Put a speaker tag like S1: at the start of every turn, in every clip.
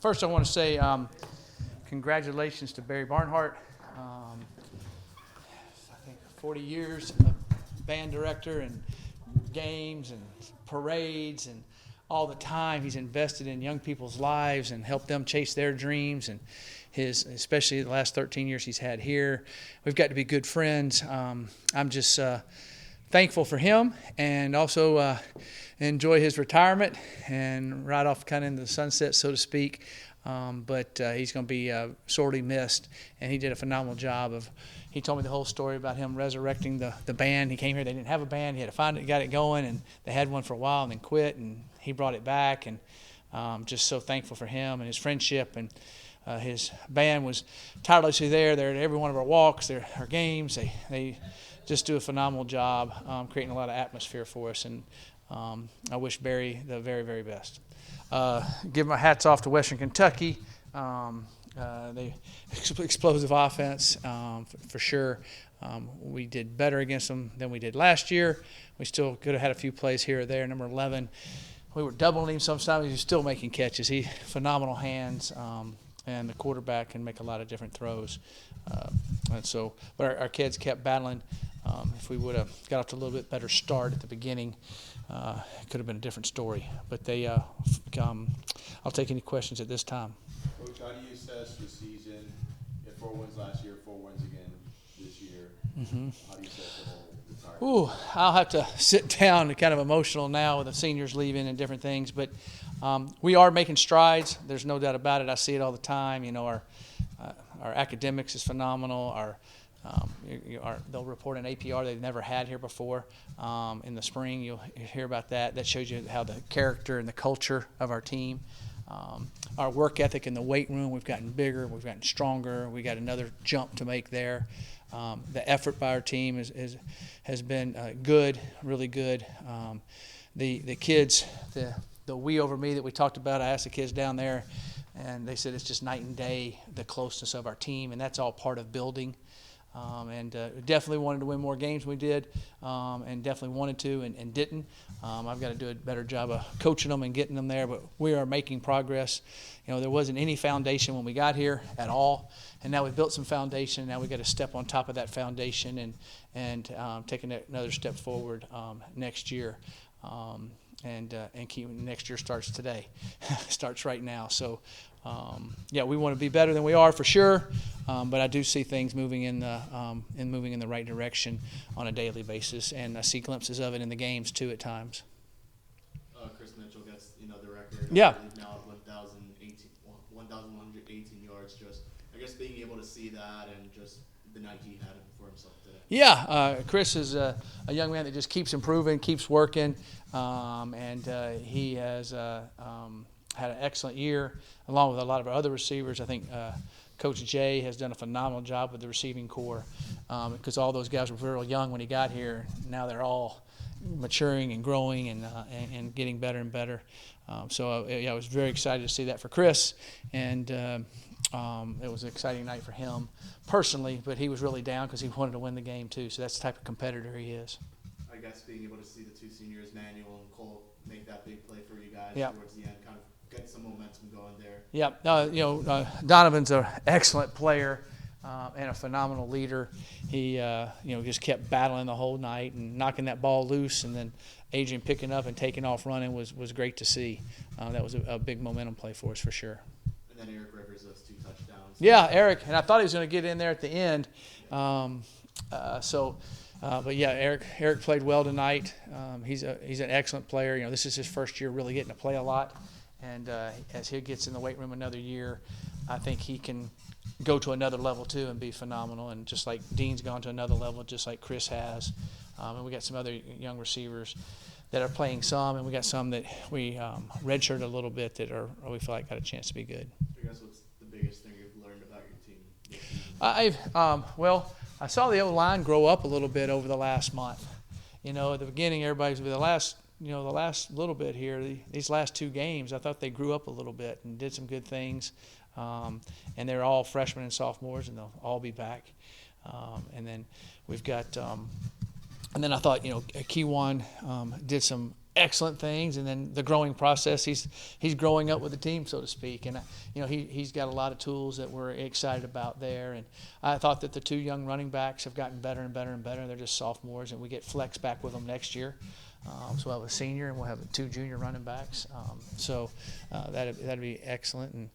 S1: First, I want to say congratulations to Barry Barnhart. I think 40 years of band director and games and parades and all the time he's invested in young people's lives and helped them chase their dreams, and especially the last 13 years he's had here. We've got to be good friends. I'm just thankful for him, and also enjoy his retirement and ride off kind of into the sunset, so to speak. But he's going to be sorely missed, and he did a phenomenal job he told me the whole story about him resurrecting the band. He came here, they didn't have a band, he had to find it, got it going, and they had one for a while and then quit, and he brought it back, and just so thankful for him and his friendship. And his band was tirelessly there. They're at every one of our walks, our games. They just do a phenomenal job creating a lot of atmosphere for us, and I wish Barry the very, very best. Give my hats off to Western Kentucky. They explosive offense for sure. We did better against them than we did last year. We still could have had a few plays here or there. Number 11, we were doubling him sometimes. He was still making catches. He phenomenal hands, and the quarterback can make a lot of different throws. But our kids kept battling. If we would have got off to a little bit better start at the beginning, it could have been a different story. But I'll take any questions at this time.
S2: Coach, how do you assess the season? You had 4 wins last year, 4 wins again this year. Mm-hmm. How do you assess the whole entire?
S1: I'll have to sit down. Kind of emotional now with the seniors leaving and different things. But we are making strides. There's no doubt about it. I see it all the time. You know, our academics is phenomenal. They'll report an APR they've never had here before. In the spring, you'll hear about that. That shows you how the character and the culture of our team. Our work ethic in the weight room, we've gotten bigger, we've gotten stronger. We got another jump to make there. The effort by our team has been good, really good. The kids, the we over me that we talked about, I asked the kids down there, and they said it's just night and day, the closeness of our team, and that's all part of building. Definitely wanted to win more games than we did, and definitely wanted to and didn't. I've got to do a better job of coaching them and getting them there, but we are making progress. You know, there wasn't any foundation when we got here at all, and now we've built some foundation. Now we've got to step on top of that foundation and take another step forward next year. And keep next year starts today, starts right now. So, we want to be better than we are for sure. But I do see things moving in the right direction on a daily basis, and I see glimpses of it in the games too at times.
S3: Kris Mitchell gets the record.
S1: Yeah.
S3: Now at 1,118 yards. Just I guess being able to see that and just the night he had for himself today.
S1: Yeah, Kris is a young man that just keeps improving, keeps working, and he has had an excellent year, along with a lot of our other receivers. I think Coach Jay has done a phenomenal job with the receiving corps, because all those guys were real young when he got here. Now they're all maturing and growing and getting better and better. I was very excited to see that for Kris, and it was an exciting night for him personally, but he was really down because he wanted to win the game too. So that's the type of competitor he is.
S3: I guess being able to see the 2 seniors, Manuel and Cole, make that big play for you guys towards the end, kind of get some momentum going there.
S1: Yeah, Donovan's an excellent player and a phenomenal leader. He just kept battling the whole night and knocking that ball loose, and then Adrian picking up and taking off running was great to see. That was a big momentum play for us for sure.
S3: And then Eric Rivers, those 2 touchdowns.
S1: Yeah, Eric, and I thought he was going to get in there at the end. Eric played well tonight. He's an excellent player. This is his first year really getting to play a lot, and as he gets in the weight room another year, I think he can go to another level too and be phenomenal. And just like Dean's gone to another level, just like Kris has, and we got some other young receivers that are playing some, and we got some that we redshirted a little bit that we feel like got a chance to be good.
S3: I guess what's the biggest thing you've learned about your team this season?
S1: I saw the O-line grow up a little bit over the last month. At the beginning, everybody's the last little bit here. These last 2 games, I thought they grew up a little bit and did some good things. And they're all freshmen and sophomores, and they'll all be back. And then we've got. And then I thought, Keywan did some excellent things, and then the growing process. He's growing up with the team, so to speak, and he's got a lot of tools that we're excited about there. And I thought that the 2 young running backs have gotten better and better and better. They're just sophomores, and we get flex back with them next year. So we'll have a senior and we'll have 2 junior running backs. So that'd be excellent. And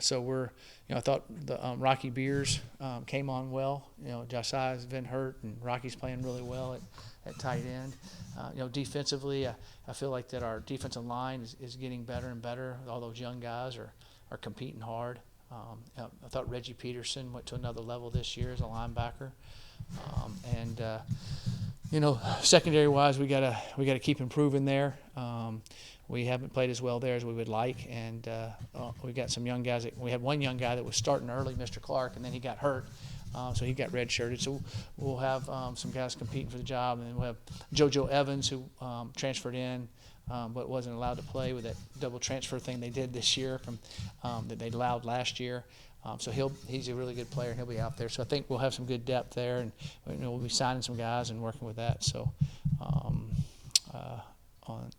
S1: so we're, I thought the Rocky Beers came on well. Josiah's been hurt, and Rocky's playing really well at tight end. Defensively, I feel like that our defensive line is getting better and better. All those young guys are competing hard. I thought Reggie Peterson went to another level this year as a linebacker. Secondary-wise, we gotta keep improving there. We haven't played as well there as we would like, and we got some young guys. We had one young guy that was starting early, Mr. Clark, and then he got hurt, so he got redshirted. So we'll have some guys competing for the job, and then we'll have JoJo Evans, who transferred in, but wasn't allowed to play with that double transfer thing they did this year from that they allowed last year. So he's a really good player, and he'll be out there. So I think we'll have some good depth there, and we'll be signing some guys and working with that. So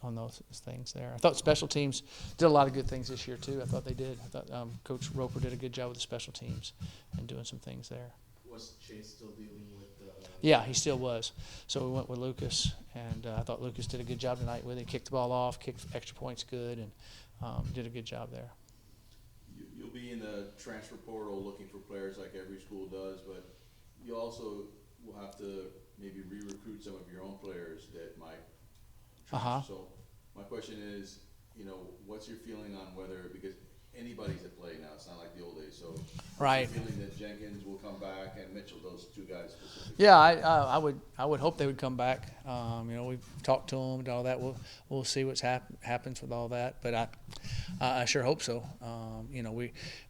S1: on those things there, I thought special teams did a lot of good things this year too. I thought they did. I thought Coach Roper did a good job with the special teams and doing some things there.
S3: Was Chase still dealing with the?
S1: Yeah, he still was. So we went with Lucas, and I thought Lucas did a good job tonight with it. He kicked the ball off, kicked extra points good, and did a good job there.
S2: You'll be in the transfer portal looking for players like every school does, but you also will have to maybe re-recruit some of your own players that might transfer. So my question is, what's your feeling on whether, because anybody's at play now, it's not like the old days, so
S1: right.
S2: what's your feeling that Jenkins will come back and Mitchell, those 2 guys specifically?
S1: Yeah, I would hope they would come back. We've talked to them and all that. We'll see what's happens with all that, but I sure hope so.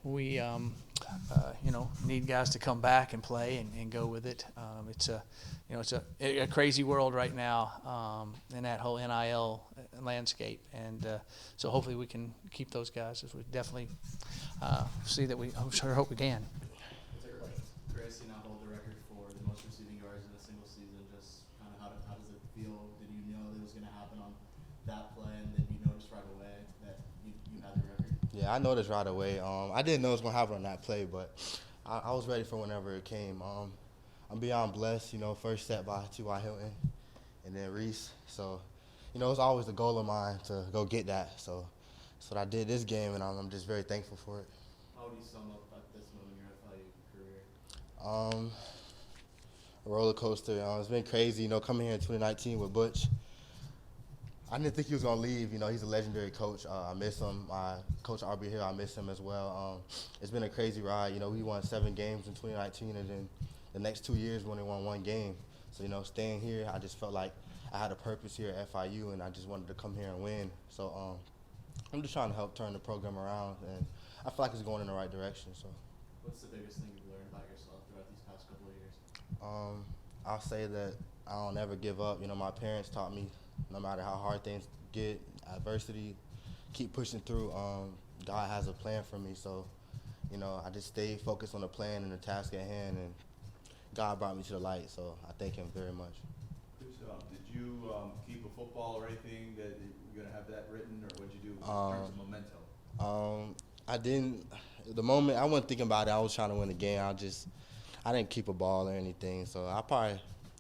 S1: We need guys to come back and play and go with it. It's a crazy world right now in that whole NIL landscape, and so hopefully we can keep those guys. As we definitely see that I sure hope we can.
S3: Kris, you now hold the record for the most receiving yards in a single season. Just kind of how does it feel? Did you know that it was going to happen on that play, and then you noticed right away that you had the record?
S4: Yeah, I noticed right away. I didn't know it was going to happen on that play, but I was ready for whenever it came. I'm beyond blessed, first set by T.Y. Hilton and then Reese. So, it's always the goal of mine to go get that. So that's what I did this game, and I'm just very thankful for it.
S3: How would you sum up at this moment in your FIU career?
S4: A roller coaster. It's been crazy, coming here in 2019 with Butch. I didn't think he was going to leave. He's a legendary coach. I miss him. Coach Arby Hill, I miss him as well. It's been a crazy ride. We won 7 games in 2019, and then the next 2 years we only won 1 game. So, staying here, I just felt like I had a purpose here at FIU, and I just wanted to come here and win. So I'm just trying to help turn the program around, and I feel like it's going in the right direction. So,
S3: what's the biggest thing you've learned about yourself throughout these past couple of years?
S4: I'll say that I don't ever give up. My parents taught me no matter how hard things get, adversity, keep pushing through. God has a plan for me, so I just stay focused on the plan and the task at hand, and God brought me to the light, so I thank Him very much.
S2: Did you keep a football or anything that you're going to have that written, or what'd you do in terms of memento?
S4: I didn't. The moment I wasn't thinking about it, I was trying to win the game. I didn't keep a ball or anything, so I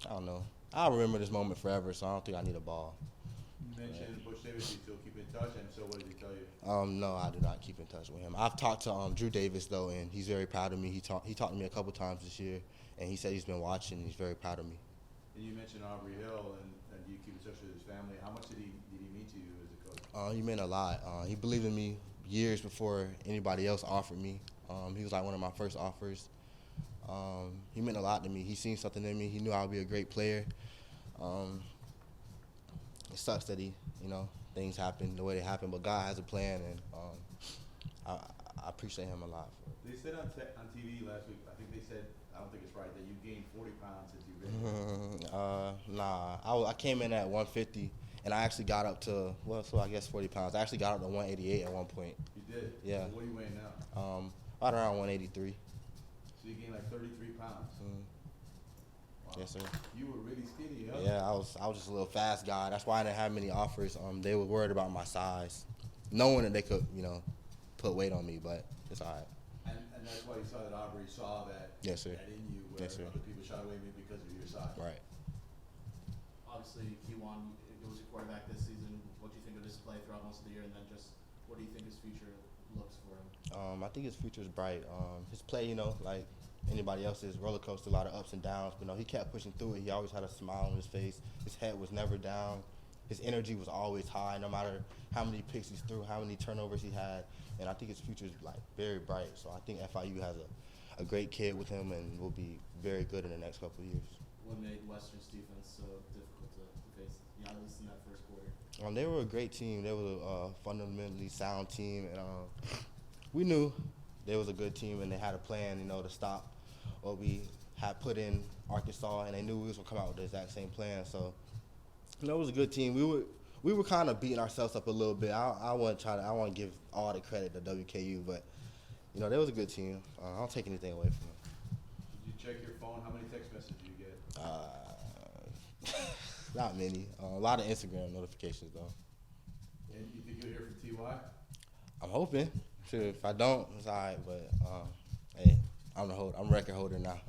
S4: don't know. I'll remember this moment forever, so I don't think I need a ball.
S2: You mentioned Butch Davis. Do you still keep in touch, and so what did he tell you?
S4: No, I do not keep in touch with him. I've talked to Drew Davis, though, and he's very proud of me. He talked to me a couple times this year, and he said he's been watching, and he's very proud of me.
S2: And you mentioned Aubrey Hill, and you keep in touch with his family. How much did he mean to you as a coach?
S4: He meant a lot. He believed in me years before anybody else offered me. He was like one of my first offers. He meant a lot to me. He seen something in me. He knew I would be a great player. It sucks that things happen the way they happen, but God has a plan, and I appreciate him a lot.
S2: They said on TV last week, I think they said, I don't think it's right, that you gained 40 pounds since you've been
S4: Nah, I came in at 150, and I actually got up to, I guess 40 pounds. I actually got up to 188 at one point.
S2: You did?
S4: Yeah.
S2: So what are you weighing now?
S4: Right around 183.
S2: So you gained like 33 pounds.
S4: Mm.
S2: Wow.
S4: Yes, sir.
S2: You were really skinny, huh?
S4: Yeah, I was just a little fast guy. That's why I didn't have many offers. They were worried about my size, knowing that they could, put weight on me, but it's all right.
S2: And that's why you saw that Aubrey saw that,
S4: Yes, sir.
S2: that in you, where
S4: Yes, sir.
S2: other people shied away maybe because of your size.
S4: Right.
S3: Obviously, Kiwan was your quarterback this season. What do you think of his play throughout most of the year, and then just what do you think his future looks for him?
S4: I think his future is bright. His play, like anybody else's, roller coaster, a lot of ups and downs. But he kept pushing through it. He always had a smile on his face. His head was never down. His energy was always high, no matter how many picks he threw, how many turnovers he had. And I think his future is very bright. So I think FIU has a great kid with him and will be very good in the next couple of years.
S3: What made Western's defense so difficult to face, at least in that first quarter?
S4: They were a great team. They were a fundamentally sound team, and we knew they was a good team, and they had a plan, to stop what we had put in Arkansas, and they knew we was gonna come out with the exact same plan. So, it was a good team. We were kind of beating ourselves up a little bit. I want to give all the credit to WKU, but they was a good team. I don't take anything away from them.
S2: Did you check your phone? How many text messages did you get?
S4: Not many. A lot of Instagram notifications though.
S2: And you think you'll hear from TY?
S4: I'm hoping. Sure, if I don't, it's all right. But hey, I'm record holder now.